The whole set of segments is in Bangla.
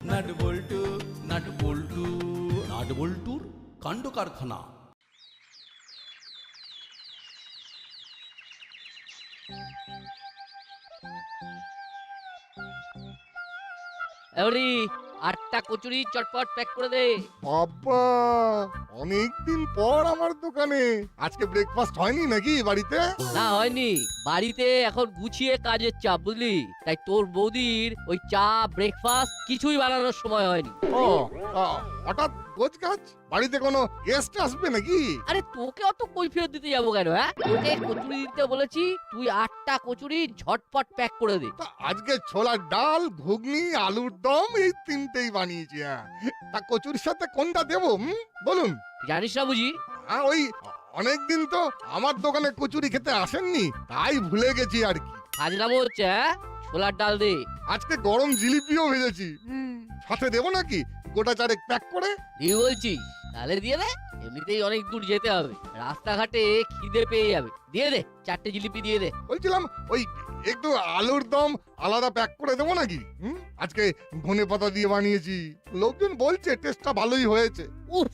নাট বল্টু নাট বল্টু নাট বল্টুর কাণ্ড কারখানা। এবারে 8টা কচুরি চটপট প্যাক করে দে। বাবা, অনেকদিন পর আমার দোকানে। আজকে ব্রেকফাস্ট হয়নি নাকি বাড়িতে? না হয়নি, বাড়িতে এখন গুছিয়ে কাজের চাপ বুঝলি, তাই তোর বৌদির ওই চা ব্রেকফাস্ট কিছুই বানানোর সময় হয়নি। ও, হঠাৎ গোছ গাছ? বাড়িতে কোনো গেস্ট আসবে নাকি? আরে তোকে অত কৈফিয়ত দিতে যাবো কেন? হ্যাঁ, তোকে কচুরি দিতে বলেছি, তুই 8টা কচুরি ঝটপট প্যাক করে দে। তা আজকে ছোলার ডাল, ঘুগনি, আলুর দম এই তিনটেই বানিয়েছি। হ্যাঁ, তা কচুরির সাথে কোনটা দেবো বলুন? জানিস না বুঝি? হ্যাঁ, ওই অনেকদিন তো আমার দোকানে কচুরি খেতে আসেননি, তাই ভুলে গেছি আর কি। হাজরামো হচ্ছে, হ্যাঁ? ছোলার ডাল দে। আজকে গরম জিলিপিও ভেজেছি, সাথে দেবো নাকি গোটা চারেক প্যাক করে? দিয়ে বলছিস? তাহলে দিয়ে দে, এমনিতেই অনেক দূর যেতে হবে, রাস্তাঘাটে খিদে পেয়ে যাবে। দিয়ে দে, 4টে জিলিপি দিয়ে দে। বলছিলাম ওই একটু আলুর দম আলাদা প্যাক করে দেবো নাকি? আজকে ধনে পাতা দিয়ে বানিয়েছি, লোকজন বলছে টেস্টটা ভালোই হয়েছে। উফ,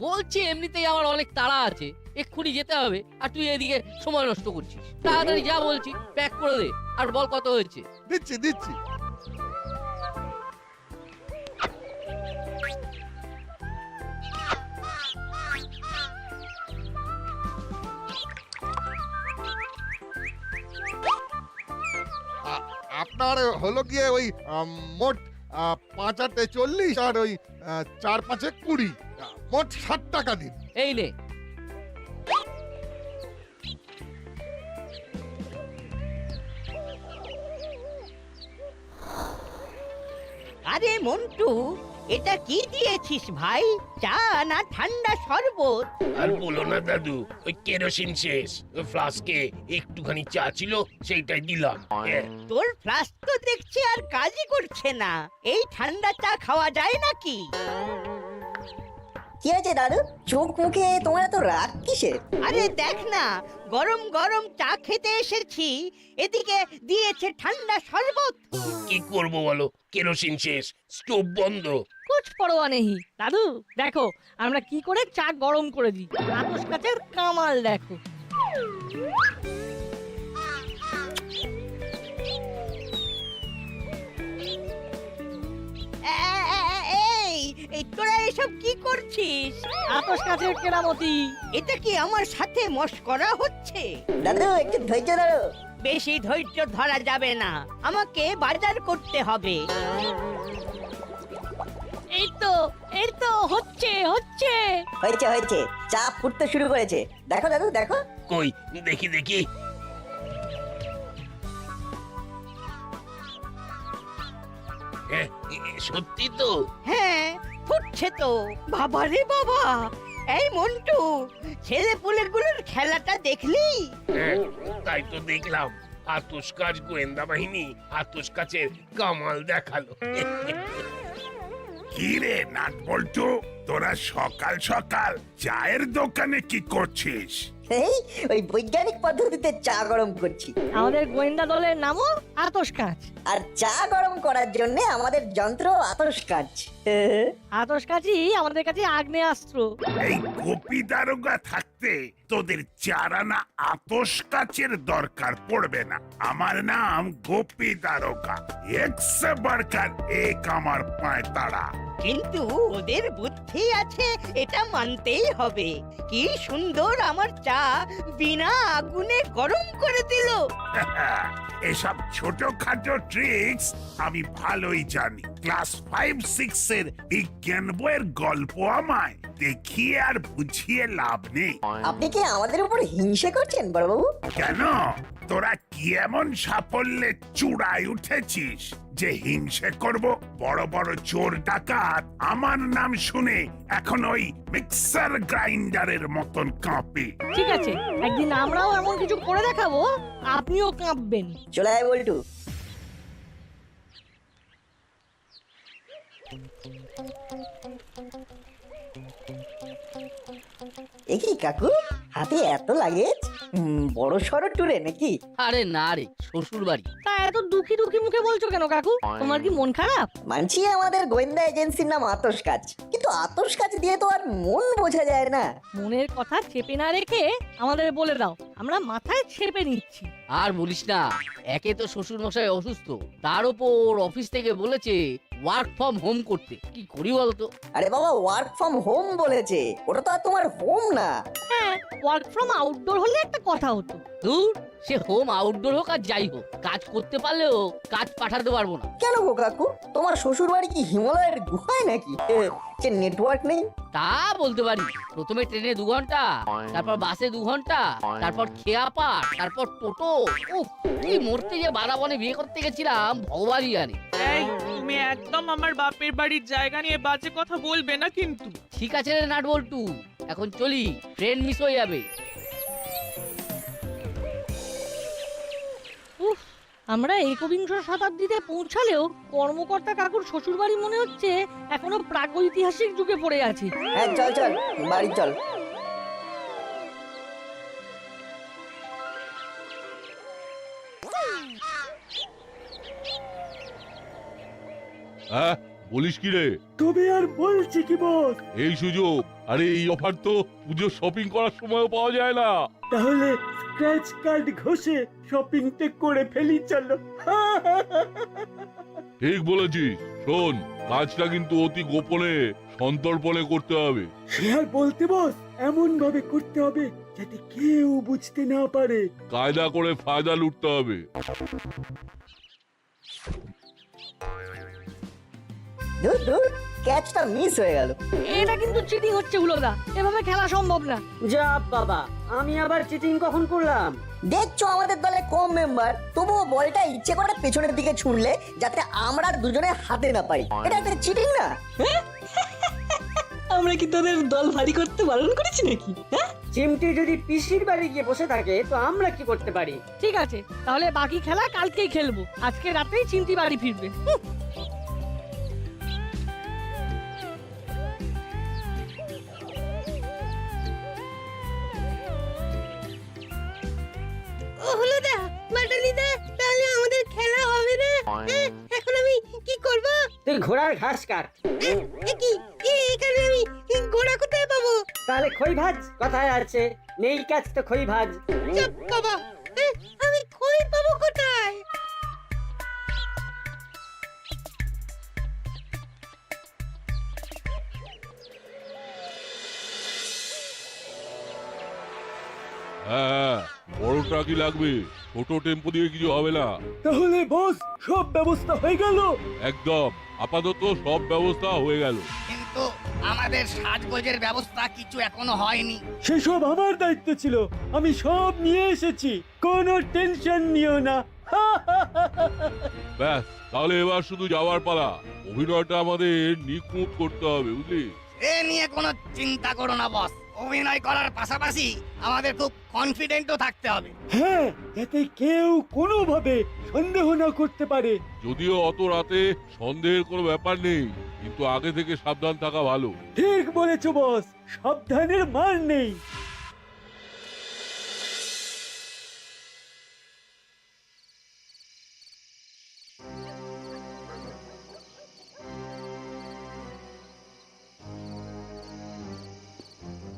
বলছি এমনিতেই আমার অনেক তাড়া আছে, এক্ষুনি যেতে হবে, আর তুই এদিকে সময় নষ্ট করছিস। তাড়াতাড়ি যা বলছি, প্যাক করে দে, আর বল কত হয়েছে। দিচ্ছি দিচ্ছি। আপনার হলো গিয়ে ওই মোট 5 × 8 = 40 আর ওই 4 × 5 = 20, মোট 60 টাকা দিন। এই নে। আরে মন্টু, এটা কি দিয়েছিস ভাই? চা না ঠান্ডা শরবত? আর বলো না দাদু, ওই কেরোসিন শেষ, ওই ফ্লাস্কে একটুখানি চা ছিল, সেইটাই দিলাম। তোর ফ্লাস্ক তো দেখছি আর কাজই করছে না। এই ঠান্ডা চা খাওয়া যায় নাকি? কি হয়েছে দাদু? চোখ মুখে তোমার এত রাগ কিসের? আরে দেখ না, গরম গরম চা খেতে এসেছি, এদিকে দিয়েছে ঠান্ডা শরবত। কি করব বলো, কেরোসিন শেষ, স্টোভ বন্ধ। কুছ পরোয়া নেই দাদু, দেখো আমরা কি করে চা গরম করে দিই। আতস কাচের কামাল দেখো। এই তোরা এসব কি করছিস? আতস কাচের কেরামতি। এটা কি আমার সাথে মশকরা হচ্ছে? দাদু একটু ধৈর্য ধরো। বেশি ধৈর্য ধরা যাবে না, আমাকে বাজার করতে হবে। এই তো হচ্ছে হচ্ছে। হয়েছে হয়েছে, চা ফুটতে শুরু করেছে। দেখো দাদু দেখো। কই দেখি দেখি। সত্যি তো? হ্যাঁ, ফুটছে তো। বাবা রে বাবা, এই মন্টু, ছেলে পুলেগুলোর খেলাটা দেখলি? হ্যাঁ, তাই তো দেখলাম। আতস কাজ গোয়েন্দা বাহিনী আতস কাচের কামাল দেখালো। কি রে নাট বল্টু, তোরা সকাল সকাল চায়ের দোকানে কি করছিস? এই ওই বৈজ্ঞানিক পদ্ধতিতে চা গরম করছি। আমাদের গোয়েন্দা দলের নামও আতস কাচ। আর চা গরম করার জন্য আমাদের যন্ত্র আতস কাচ। আতস কাচই আমাদের কাছে আগ্নেয়াস্ত্র। এই গোপী দারোগা থাকতে তোদের চারানা আতস কাচের দরকার পড়বে না। আমার নাম গোপী দারোগা, একশো বারকার এক আমার পায় তারা। কিন্তু ওদের বুদ্ধি আছে, এটা মানতেই হবে। কি সুন্দর আমার চা বিনা আগুনে গরম করে দিল। এসব ছোটখাটো ট্রিক্স আমি ভালোই জানি। ক্লাস 5-6 এর বিজ্ঞান বইয়ের গল্প আমায় দেখিয়ে আর বুঝিয়ে লাভ নেই। আপনি কি আমাদের উপর হিংসে করছেন বড়বাবু? কেন, তোরা কি এমন সাফল্যে চূড়ায় উঠেছিস যে হিংসে করব? বড় বড় চোর ডাকাত আমার নাম শুনে এখন ওই মিক্সার গ্রাইন্ডারের মতন কাঁপে। ঠিক আছে, একদিন আমরাও এমন কিছু করে দেখাবো, আপনিও কাঁপবেন। চলে আয় বল্টু। একই কাকু, হাতে এত লাগেজ? বড় সড়ো টুরে নাকি? আরে না রে, শ্বশুর বাড়ি। তা এত দুঃখী দুঃখী মুখে মুখে বলছো কেন কাকু? তোমার কি মন খারাপ? মানছি আমাদের গোয়েন্দা এজেন্সির নাম আতস কাজ, কিন্তু আতস কাজ দিয়ে তো আর মন বোঝা যায় না। মনের কথা চেপে না রেখে আমাদের বলে দাও, আমরা মাথায় চেপে নিচ্ছি। আর বলিস না, একে তো শ্বশুর মশাই অসুস্থ, তার উপর অফিস থেকে বলেছে ওয়ার্ক ফ্রম হোম করতে। কি করি বলতো? আরে বাবা, ওয়ার্ক ফ্রম হোম বলেছে, ওটা তো আর তোমার হোম না। হ্যাঁ, ওয়ার্ক ফ্রম আউটডোর হলে একটা কথা হতো। দূর, সে হোম আউটডোর হোক আর যাই হোক, কাজ করতে পারলেও কাজ পাঠাতে পারবো না। কেন গো কাকু, তোমার শ্বশুর বাড়ি কি হিমালয়ের গুহায় নাকি যে নেটওয়ার্ক নেই? তা বলতে পারি। প্রথমে ট্রেনে 2 ঘন্টা, তারপর বাসে 2 ঘন্টা, তারপর খেয়া পার, তারপর টোটো। উফ, এই মরতে যে বারাবনে বিয়ে করতে গেছিলাম ভগবানই জানে। এই তুমি একদম আমার বাপের বাড়ির জায়গা নিয়ে বাজে কথা বলবে না কিন্তু। ঠিক আছে রে নাট বল্টু, এখন চলি, ট্রেন মিস হয়ে যাবে। উফ, আমরা একবিংশ শতাব্দীতে পৌঁছালেও কর্মকর্তা কাকুর শ্বশুর বাড়ি মনে হচ্ছে এখনো প্রাগৈতিহাসিক যুগে পড়ে আছে। হ্যাঁ, চল চল, বাড়ি চল। হ্যাঁ, বলিস কি রে? তবে আর বলছি কি বস, এই সুযোগ, আরে এই অফার তো পুজো শপিং করার সময়ও পাওয়া যায় না। তাহলে স্ক্র্যাচ কার্ড ঘষে শপিংটা করে ফেলি চলো। ঠিক বলেছিস। শোন, কাজটা কিন্তু অতি গোপনে সন্তর্পণে করতে হবে। সে আর বলতে বস, এমন ভাবে করতে হবে যাতে কেউ বুঝতে না পারে। কায়দা করে ফায়দা লুটতে হবে। ধুর ধুর, ক্যাচটা মিস হয়ে গেল। এটা কিন্তু চিটিং হচ্ছে হুলোদা, এভাবে খেলা সম্ভব না। যা বাবা, আমি আবার চিটিং কখন করলাম? দেখছো আমাদের দলে কম মেম্বার, তবুও বলটা ইচ্ছে করে পেছনের দিকে ছুঁড়লে যাতে আমরা দুজনে হাতে না পারি। এটা একটা চিটিং না? আমরা কি তোদের দল ভারী করতে বারণ করেছি নাকি? চিমটি যদি পিসির বাড়ি গিয়ে বসে থাকে তো আমরা কি করতে পারি? ঠিক আছে, তাহলে বাকি খেলা কালকেই খেলবো। আজকে রাতেই চিমটি বাড়ি ফিরবে। হলুদা, মাটালিদা, তাহলে আমাদের খেলা হবে না? এখন আমি কি করব? তুই ঘোড়ার ঘাস কাট। কি এখানে আমি ঘোড়া কোথায় পাবো? তাহলে খই ভাজ কথায় আছে, নেই কাজ তো খই ভাজ। চুপ বাবা, আমি খই পাবো কোথায়? হ্যাঁ, বড় ট্রাকই লাগবে, ছোট টেম্পো দিয়ে কিছু হবে না। তাহলে বস, সব ব্যবস্থা হয়ে গেল? একদম, আপাতত সব ব্যবস্থা হয়ে গেল। কিন্তু আমাদের সাজগোজের ব্যবস্থা কিছু এখনো হয়নি। সেসব আমার দায়িত্ব ছিল, আমি সব নিয়ে এসেছি, কোনো টেনশন নিও না। ব্যাস, তাহলে এবার শুধু যাওয়ার পালা। অভিনয়টা আমাদের নিখুঁত করতে হবে, বুঝলি? এ নিয়ে কোনো চিন্তা করো না বস, অভিনয় করার পাশাপাশি আমাদের খুব কনফিডেন্টও থাকতে হবে। হ্যাঁ, যাতে কেউ কোনোভাবে সন্দেহ না করতে পারে। যদিও অত রাতে সন্দেহের কোনো ব্যাপার নেই, কিন্তু আগে থেকে সাবধান থাকা ভালো। ঠিক বলেছো বস, সাবধানের মার নেই।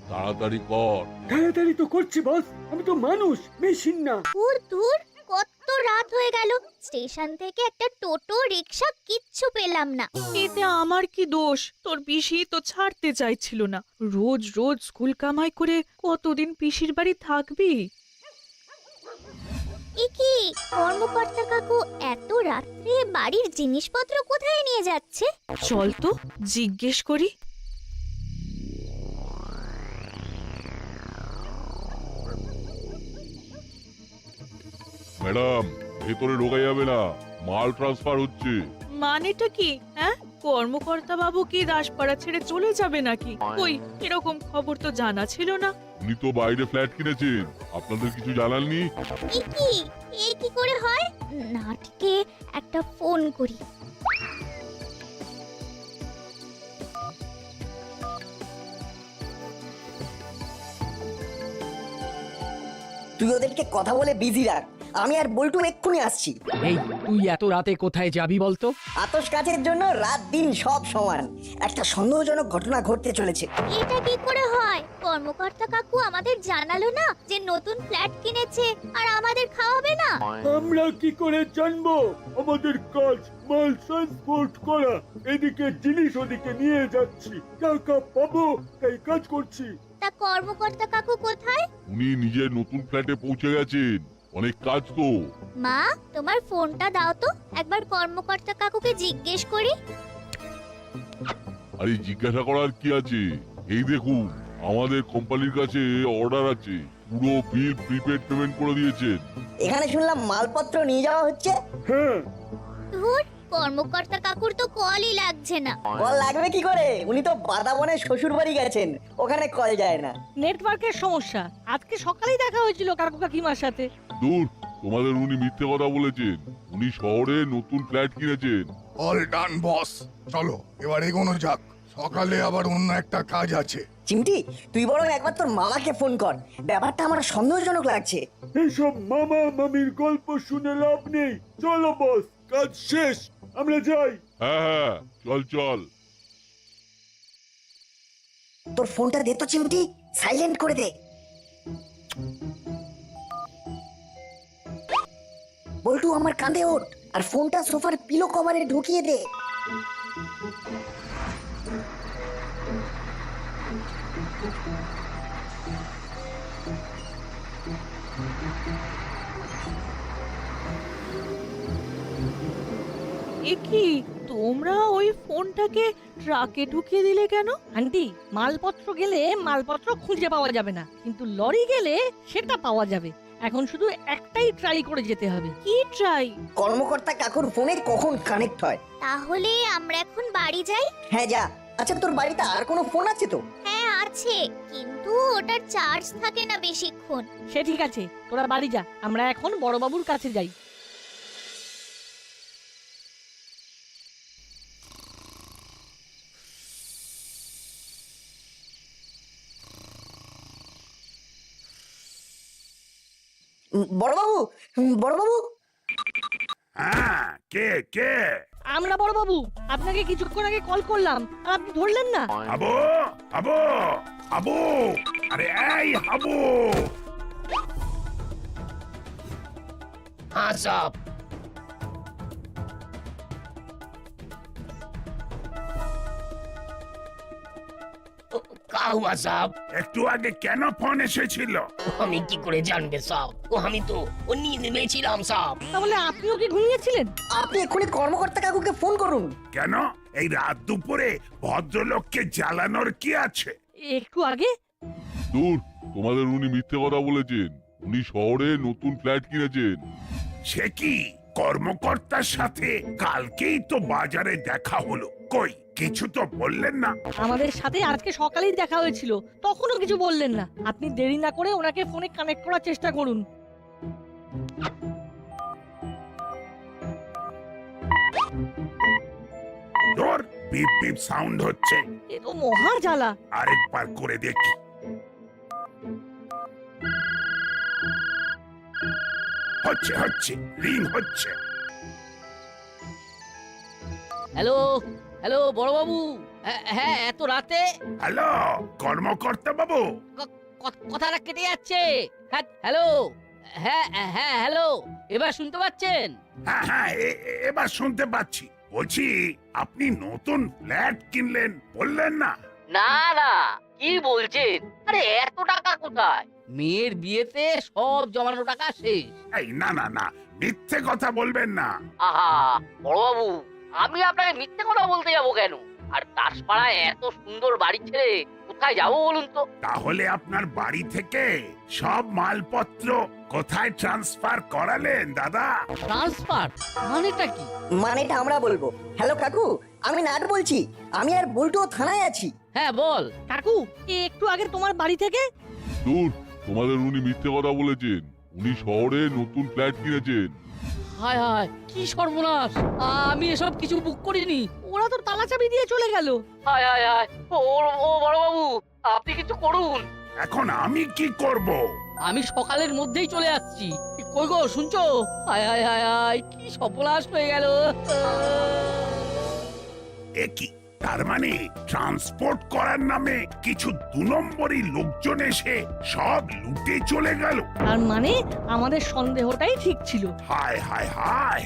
তাড়াতাড়ি কর। তাড়াতাড়ি তো করছি বস, আমি তো মানুষ, মেশিন না। দূর দূর, কত রাত হয়ে গেল, স্টেশন থেকে একটা টোটো রিক্সা কিচ্ছু পেলাম না। এতে আমার কি দোষ? তোর পিসি তো ছাড়তে চাইছিল না। রোজ রোজ স্কুল কামাই করে কতদিন পিসির বাড়ি থাকবি? কি কর্মকর্তা কাকু এত রাত্রে বাড়ির জিনিসপত্র কোথায় নিয়ে যাচ্ছে? চল তো জিজ্ঞেস করি। ম্যাডাম, ভেতরে ঢোকা যাবে না, মাল ট্রান্সফার হচ্ছে। মানেটা কি? হ্যাঁ, কর্মকর্তা বাবু কি দাসপাড়া ছেড়ে চলে যাবে নাকি? কই, এরকম খবর তো জানা ছিল না। উনি তো বাইরে ফ্ল্যাট কিনেছেন, আপনাদের কিছু জানাননি? এ কি করে হয়? নাটকে একটা ফোন করি। তুই ওদেরকে কথা বলে বিজি রাখ, আমি আর বল্টু এক্ষুনি আসছি। এই তুই এত রাতে কোথায় যাবি বলতো? আতশ কাজের জন্য রাত দিন সব সমান। একটা সন্দেহজনক ঘটনা ঘটতে চলেছে। এটা কি করে হয়? কর্মকর্তা কাকু আমাদের জানালো না যে নতুন ফ্ল্যাট কিনেছে আর আমাদের খাওয়াবে না? আমরা কি করে জানবো? আমাদের কাজ মাল ট্রান্সপোর্ট করা, এদিকে জিনিস ওদিকে নিয়ে যাচ্ছি, টাকা পাবো তাই কাজ করছি। তা কর্মকর্তা কাকু কোথায়? উনি নিজের নতুন ফ্ল্যাটে পৌঁছে গেছেন, অনেক কাজ তো। মা, তোমার ফোনটা দাও তো, একবার কর্মকর্তা কাকুকে জিজ্ঞেস করি। আরে জিজ্ঞাসা করার কি আছে? এই দেখুন, আমাদের কোম্পানির কাছে অর্ডার আছে, পুরো বিল প্রিপেড পেমেন্ট করে দিয়েছেন। এখানে শুনলাম মালপত্র নিয়ে যাওয়া হচ্ছে। হ্যাঁ, ধুর, কর্মকর্তা কাকুর তো কলই লাগছে না। কল লাগবে কি করে? উনি তো বাদাবনে শ্বশুর বাড়ি গেছেন, ওখানে কল যায় না। নেটওয়ার্কের সমস্যা। আজকে সকালেই দেখা হয়েছিল কাকু কাকিমার সাথে। দূর, তোমাদের উনি মিথ্যে কথা বলেছেন। উনি শহরে নতুন ফ্ল্যাট কিনেছেন। অল ডান বস, চলো এবার এগোনো যাক, সকালে আবার অন্য একটা কাজ আছে। চিমটি, তুই বরং একবার তোর মামাকে ফোন কর, ব্যাপারটা আমার সন্দেহজনক লাগছে। এসব মামা মামির গল্প শুনে লাভ নেই। চলো বস, কাজ শেষ, আমরা যাই। হ্যাঁ হ্যাঁ, চল চল। তোর ফোনটা দে তো চিমটি, সাইলেন্ট করে দে। বল্টু, আমার কাঁধে ওঠ আর ফোনটা সোফার পিলো কভারে ঢুকিয়ে দে। এ কি, তোমরা ওই ফোনটাকে ট্রাকে ঢুকিয়ে দিলে কেন? আন্টি, মালপত্র গেলে মালপত্র খুঁজে পাওয়া যাবে না, কিন্তু লরি গেলে সেটা পাওয়া যাবে। এখন শুধু একটাই ট্রাই করে যেতে হবে। কি ট্রাই? কর্মকর্তা কাকুর ফোনে কখন কানেক্ট হয়। তাহলে আমরা এখন বাড়ি যাই? হ্যাঁ যা। আচ্ছা, তোর বাড়িতে আর কোনো ফোন আছে তো? হ্যাঁ আছে, কিন্তু ওটার চার্জ থাকে না বেশিক্ষণ। সে ঠিক আছে, তোরা বাড়ি যা, আমরা এখন বড়বাবুর কাছে যাই। বড়বাবু, বড়বাবু। হ্যাঁ, কে কে? আমরা বড়বাবু, আপনাকে কিছুক্ষণ আগে কল করলাম আর আপনি ধরলেন না। হাবু, হাবু, হাবু, আরে এই হাবু। হ্যাঁ সব। কাহুয়া সাহেব, একটু আগে কেন ফোন এসেছিল? আমি কি করে জানবে সব? আমি তো ও নিয়ে ছিলাম সব। তাহলে আপনিও কি ঘুমিয়েছিলেন? আপনি এক্ষুনি কর্মকর্তা কাকুকে ফোন করুন। কেন এই রাত দুপুরে ভদ্রলোককে জ্বালানোর কি আছে? একটু আগে। দূর, তোমাদের উনি মিথ্যে কথা বলেছেন। উনি শহরে নতুন ফ্ল্যাট কিনেছেন। সে কি, কর্মকর্তার সাথে কালকেই তো বাজারে দেখা হলো, কই কিছু তো বললেন না? আমাদের সাথে আজকে সকালেই দেখা হয়েছিল, তখনও কিছু বললেন না। আপনি দেরি না করে ওনাকে ফোনে কানেক্ট করার চেষ্টা করুন। তোর বিপ বিপ সাউন্ড হচ্ছে। এ তো মহা জ্বালা। আরেকবার করে দেখি। হচ্ছে হচ্ছে, রিং হচ্ছে। হ্যালো হ্যালো বড়বাবু, হ্যাঁ এত রাতে? হ্যালো কর্মকর্তা বাবু। কথাটা কেটে যাচ্ছে। হ্যালো, হ্যাঁ হ্যাঁ হ্যালো, এবার শুনতে পাচ্ছেন? হ্যাঁ হ্যাঁ, এবার শুনতে পাচ্ছি। বলছি, আপনি নতুন ফ্ল্যাট কিনলেন বললেন না? না না, কি বলছেন? আরে এত টাকা কোথায়? মেয়ের বিয়েতে সব জমানো টাকা শেষ। এই না না না, মিথ্যে কথা বলবেন না। আহা বড়বাবু, আমি আপনাকে মিথ্যে কথা বলতে যাবো কেন? আর দাসপাড়ায় এত সুন্দর বাড়ি ছেড়ে কোথায় যাবো বলুন তো? তাহলে আপনার বাড়ি থেকে সব মালপত্র কোথায় ট্রান্সফার করালেন দাদা? ট্রান্সফার মানেটা কি? মানেটা আমরা বলবো। হ্যালো কাকু, আমি নাট বলছি। আমি আর বল্টু থানায় আছি। হ্যাঁ বল। কাকু, একটু আগে তোমার বাড়ি থেকে। দূর, তোমাদের উনি মিথ্যে কথা বলেছেন। উনি শহরে নতুন ফ্ল্যাট কিনেছেন। হায় হায়, কি সর্বনাশ! আমি এসব কিছু বুক করিনি। ওরা তো তালা চাবি দিয়ে চলে গেল। হায় হায় হায়, ও বড়বাবু, আপনি কিছু করুন। এখন আমি কি করব? আমি সকালের মধ্যেই চলে আসছি। কই গো শুনছো? হায় হায় হায় হায়, কি সর্বনাশ হয়ে গেল। একই তার মানে ট্রান্সপোর্ট করার নামে কিছু 2 নম্বরই লোকজন এসে সব লুটে চলে গেল। তার মানে আমাদের সন্দেহটাই ঠিক ছিল। হায় হায় হায়,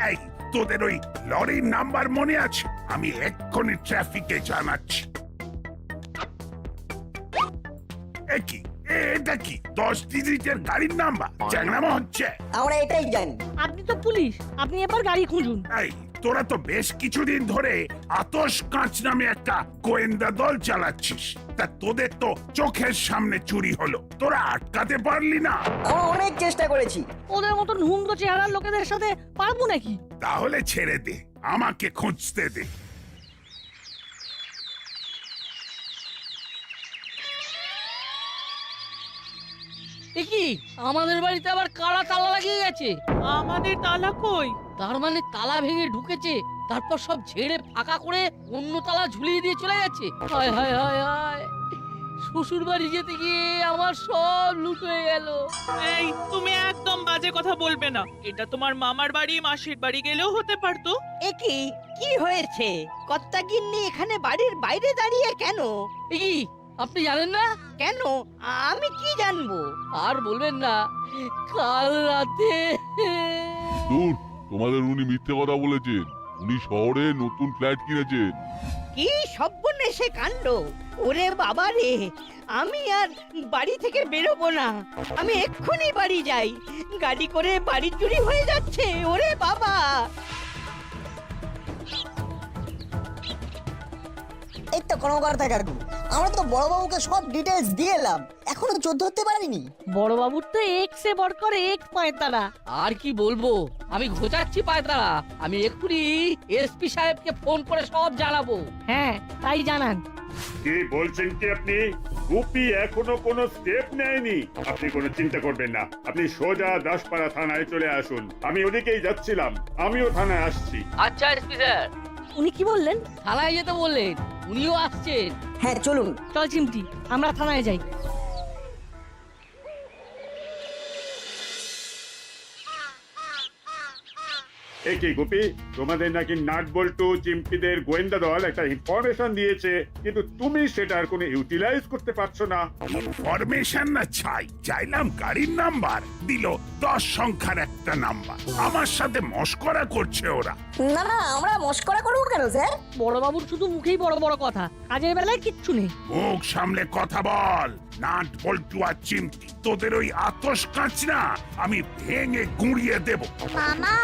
এই তোদের ওই লরির নাম্বার মনে আছে? আমি এক্ষুনি ট্রাফিকে জানাচ্ছি। একই এটা কি 10 ডিজিটের গাড়ির নাম্বার? চ্যাংড়ামো হচ্ছে। আমরা এটাই জানি। আপনি তো পুলিশ, আপনি এবার গাড়ি খুঁজুন। এই তোরা তো বেশ কিছুদিন ধরে আতশ কাঁচ নামে একটা গোয়েন্দা দল চালাচ্ছিস, তা তোদের তো চোখের সামনে চুরি হলো, তোরা আটকাতে পারলি না? আমরা অনেক চেষ্টা করেছি। ওদের মতন হুমদো চেহারার লোকেদের সাথে পারবো নাকি? তাহলে ছেড়ে দে, আমাকে খুঁজতে দে। এ কি, আমাদের বাড়িতে আবার কারা তালা লাগিয়ে গেছে? আমাদের তালা কই? তার মানে তালা ভেঙে ঢুকেছে, তারপর সব ঝেড়ে ফাঁকা করে অন্য তালা ঝুলিয়ে দিয়ে চলে গেছে। হায় হায় হায় হায়, শ্বশুর বাড়ি যেতে গিয়ে আমার সব লুট হয়ে গেল। এই তুমি একদম বাজে কথা বলবে না। এটা তোমার মামার বাড়ি, মাসির বাড়ি গেলেও হতে পারতো। একই কি হয়েছে? কর্তা গিন্নি এখানে বাড়ির বাইরে দাঁড়িয়ে কেন? এ কি, আপনি জানেন না? কেন? আমি কি জানবো? আর বলবেন না, কাল রাতে দূর, তোমাদের উনি মিথ্যে কথা বলেছেন। উনি শহরে নতুন ফ্ল্যাট কিনেছেন। কি সর্বনেশে কাণ্ড! ওরে বাবা রে, আমি আর বাড়ি থেকে বেরোবো না। আমি এক্ষুনি বাড়ি যাই। গাড়ি করে বাড়ি চুরি হয়ে যাচ্ছে। ওরে বাবা! এই তো কর্মকর্তা কাকু, আমরা তো বড়বাবুকে সব ডিটেলস দিয়ে এলাম, এখনো চোদ্দ হতে পারিনি। বড় বাবুর তো এক সে বড় করে এক পায়তারা। আর কি বলবো, আমি ঘোচাচ্ছি পায়তারা। আমি এক্ষুনি এসপি সাহেবকে ফোন করে সব জানাবো। হ্যাঁ, তাই জানান। কি বলছেন কি আপনি? গুপি এখনো কোনো স্টেপ নেয়নি। আপনি কোনো চিন্তা করবেন না, আপনি সোজা দাসপাড়া থানায় চলে আসুন। আমি ওদিকেই যাচ্ছিলাম, আমিও থানায় আসছি। আচ্ছা এসপি স্যার। উনি কি বললেন? থানায় যেতে বললেন, উনিও আসছেন। হ্যাঁ চলুন। চল চিমটি, আমরা থানায় যাই। একই গুপি, তোমাদের নাকি নাট বল্টু চিমটিদের গোয়েন্দা দল একটা ইনফরমেশন দিয়েছে, কিন্তু তুমি সেটার কোনো ইউটিলাইজ করতে পারছো না। ইনফরমেশন না চাইলাম গাড়ির নাম্বার, দিল 10 সংখ্যার একটা নাম্বার। আমার সাথে মস্করা করছে ওরা। না না, আমরা মস্করা করবো কেন স্যার? বড় বাবুর শুধু মুখেই বড় বড় কথা, কাজের বেলায় কিচ্ছু নেই। মুখ সামলে কথা বল। নাট বল্টু আর চিমটি, তোদের ওই আতশ কাঁচ না আমি ভেঙে গুঁড়িয়ে দেব। মামা,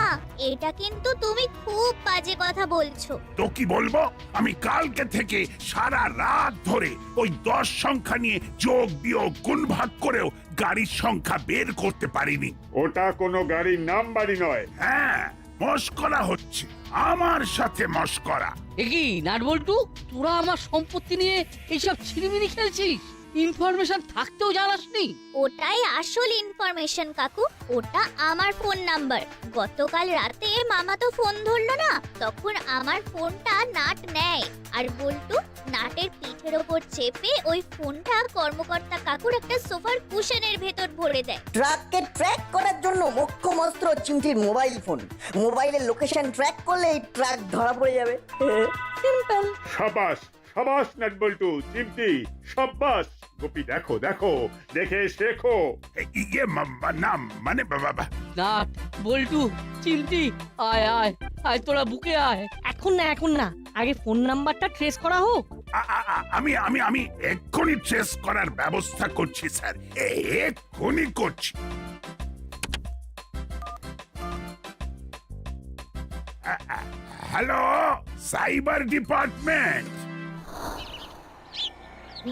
এটা কিন্তু তুমি খুব বাজে কথা বলছো। তো কি বলবো? আমি কালকে থেকে সারা রাত ধরে ওই 10 সংখ্যা নিয়ে যোগ বিয়োগ গুণ ভাগ করেও গাড়ির সংখ্যা বের করতে পারিনি। ওটা কোনো গাড়ির নাম্বারই নয়। হ্যাঁ, মস্করা হচ্ছে, আমার সাথে মস্করা। এ কি নাটবল্টু, তোরা আমার সম্পত্তি নিয়ে এইসব ছিনিমিনি খেলছিস? ইনফরমেশন থাকতেও জানাসনি? ওটাই আসল ইনফরমেশন কাকু। ওটা আমার ফোন নাম্বার। গতকাল রাতে মামা তো ফোন ধরলো না, তখন আমার ফোনটা নাট নেয় আর বল্টু নাটের পিঠের ওপর চেপে ওই ফোনটা কর্মকর্তা কাকুর একটা সোফার কুশনের ভেতর ভরে দেয়। ট্রাককে ট্র্যাক করার জন্য মোক্ষম অস্ত্র চিমটির মোবাইল ফোন। মোবাইলের লোকেশন ট্র্যাক করলে এই ট্রাক ধরা পড়ে যাবে। সিম্পল। সাবাস সাবাস নাট বল্টু চিমটি, সাবাস। গোপি দেখো দেখো, দেখে শেখো। ইয়ে না মানে বাবা। নাট বল্টু চিমটি, আয় আয় আয়, তোরা বুকে আয়। এখন না, এখন না, আগে ফোন নাম্বারটা ট্রেস করা হোক। আমি আমি আমি এক্ষুনি ট্রেস করার ব্যবস্থা করছি স্যার, এক্ষুনি করছি। Hello, cyber department.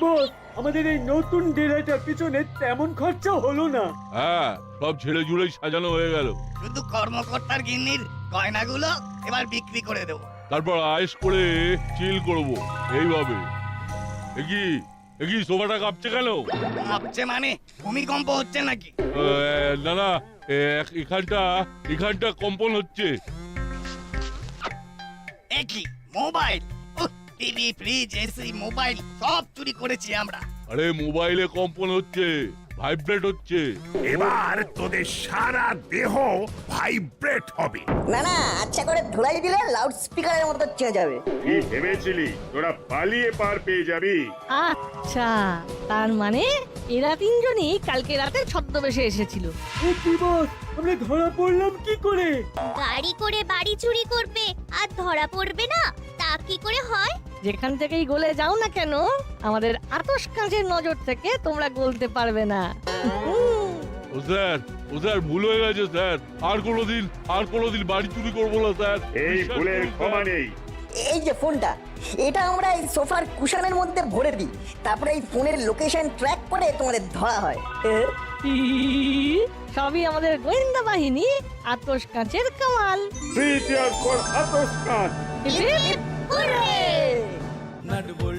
বস, আমাদের এই নতুন ডেরাটার পিছনে তেমন খরচা হলো না। হ্যাঁ, সব ঝেড়ে ঝুড়ে সাজানো হয়ে গেল। শুধু কর্মকর্তার গিন্নির গয়নাগুলো এবার বিক্রি করে দেবো। তারপর আয়েশ করে চিল করব এইভাবে। একই সোফাটা কাঁপছে কেন? ভাবছে মানে ভূমিকম্প হচ্ছে নাকি? না না, এখানটা কম্পন হচ্ছে। একই mobile, TV, fridge, AC, mobile সব চুরি করেছি আমরা। আরে মোবাইলে কম্পন হচ্ছে, ভাইব্রেট হচ্ছে। এবার তোদের সারা দেহ ভাইব্রেট হবে। না না, আচ্ছা করে ধুলাই দিলে লাউড স্পিকারের মতো চেয়ে যাবে। কি ভেবেছিলি তোরা পালিয়ে পার পেয়ে যাবি? আচ্ছা, তার মানে এরা তিনজনই কালকে রাতে ছদ্মবেশে এসেছিল। গাড়ি করে বাড়ি চুরি করবে আর ধরা পড়বে না, তা কি করে হয়? যেখান থেকেই গলে যাও না কেন, আমাদের আতশ কাঁচের নজর থেকে তোমরা গলতে পারবে না। ও স্যার ভুল হয়ে গেছে স্যার। আর কোনোদিন বাড়ি চুরি করবো না স্যার। এই ভুলের ক্ষমা নেই। এই যে ফোনটা, এটা আমরা এই সোফার কুশনের মধ্যে ভরে দিই, তারপরে এই ফোনের লোকেশন ট্র্যাক করে তোমাদের ধরা হয়। সবই আমাদের গোয়েন্দা বাহিনী আতশ কাঁচের কামাল। আতশ কাঁচ। হুররে! নাট বল্টু